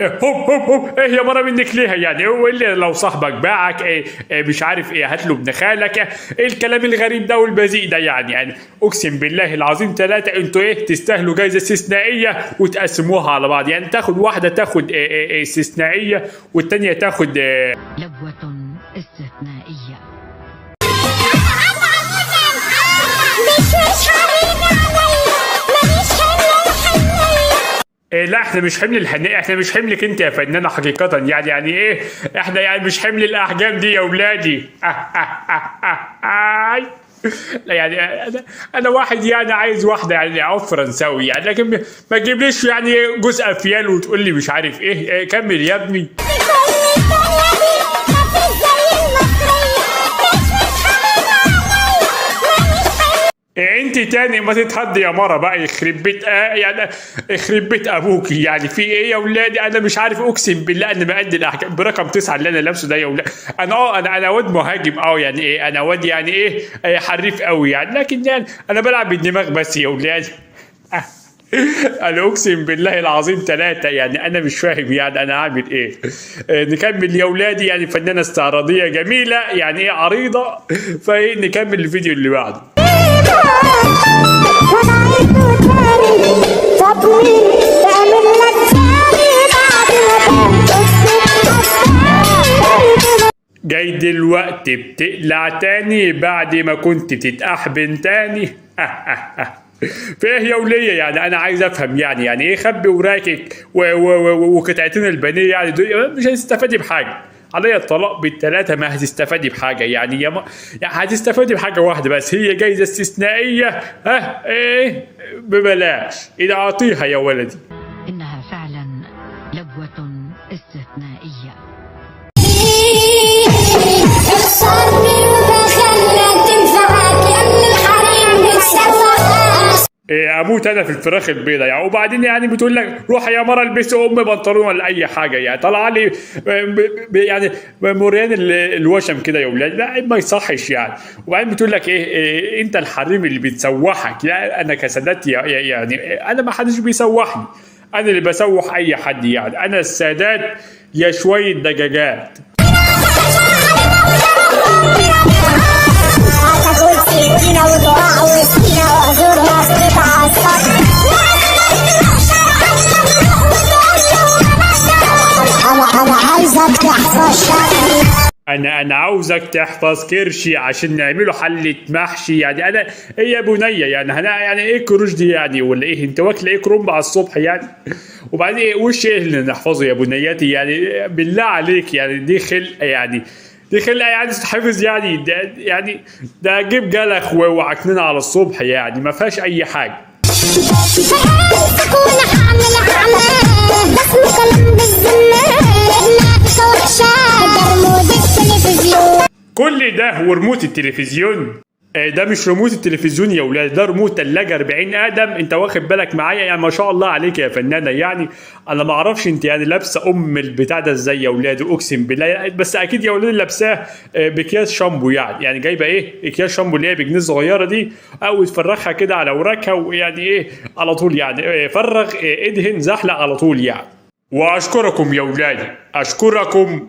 هوب هوب هوب، ايه يا مرة منك ليها يعني؟ هو اللي لو صاحبك باعك مش عارف ايه، هات له ابن خالك، ايه الكلام الغريب ده والبذيء ده يعني اقسم بالله العظيم ثلاثة انتوا ايه تستاهلوا جايزة استثنائية وتقسموها على بعض، يعني تاخد واحدة تاخد استثنائية والتانية تاخد لبوة استثنائية. لا احنا مش حمل الحنية، احنا مش حملك انت يا فنانة حقيقة، يعني ايه احنا يعني مش حمل الاحجام دي يا ولادي. لا يعني انا واحد يعني عايز واحدة يعني عوف فرنساوي يعني، لكن ما تجيبليش يعني جزء افيال وتقول لي مش عارف ايه. كمل يا ابني. انت تاني ما تتهدي يا مرة بقى، يخرب بيت يعني يخرب بيت ابوك، يعني في ايه يا ولادي؟ انا مش عارف اقسم بالله انا مأدي الاحكام برقم 9 اللي انا لابسه ده يا ولاد. انا واد مهاجم يعني ايه، انا واد يعني ايه حريف قوي يعني، لكن يعني انا بلعب بالدماغ بس يا ولادي. انا اقسم بالله العظيم ثلاثة يعني انا مش فاهم يعني انا اعمل ايه. نكمل يا ولادي، يعني فنانة استعراضية جميلة يعني ايه عريضة، فنكمل الفيديو اللي بعده. جاي دلوقتي بتقلع تاني بعد ما كنت تتأحبن تاني. فايه يا ولية يعني انا عايز افهم يعني ايه خبي وراكك وقطعتين البانيه، يعني مش هتستفادي بحاجه. عليا الطلاق بالثلاثه ما هتستفادي بحاجه يعني يعني هتستفادي بحاجه واحده بس، هي جايزه استثنائيه ايه ببلاش، اذا اعطيها يا ولدي. إنها فعلا لبوة استثنائية. اموت انا في الفراخ البيضاء يعني، وبعدين يعني بتقول لك روح يا مره البسي بنطلون ولا اي حاجه، يعني طالعه لي يعني موريان الوشم كده يا ولاد، لا ما يصحش يعني. وبعدين بتقول لك إيه انت الحريم اللي بتسوحك، يعني انا كسادات يعني انا ما حدش بيسوحني، انا اللي بسوح اي حد يعني، انا السادات يا شويه دجاجات. انا عاوزك تحفظ كرشي عشان نعمله حلة محشي، يعني انا ايه يا بنيه يعني يعني ايه كروش دي يعني، ولا ايه انت واكله ايه كرنب على الصبح يعني؟ وبعدين ايه وش ايه اللي نحفظه يا بنياتي يعني بالله عليك، يعني دي خلقه يعني دي خلقه يعني تتحفظ يعني، ده جيب جلخ وعكننا على الصبح يعني ما فيهاش اي حاجه. كل ده ورموت التلفزيون؟ ده مش ريموت التلفزيون يا ولاد، ده ريموت ثلاجه 40 ادم، انت واخد بالك معايا يعني؟ ما شاء الله عليك يا فنانه يعني، انا ما اعرفش انت يعني لابسه البتاع ده ازاي يا ولاد، اقسم بالله بس اكيد يا ولاد لابساه باكياس شامبو يعني جايبه ايه اكياس شامبو اللي هي بجنيه الصغيره دي، او تفرغها كده على وراكها ويعني ايه على طول يعني فرغ ادهن زحلق على طول يعني. واشكركم يا ولادي، اشكركم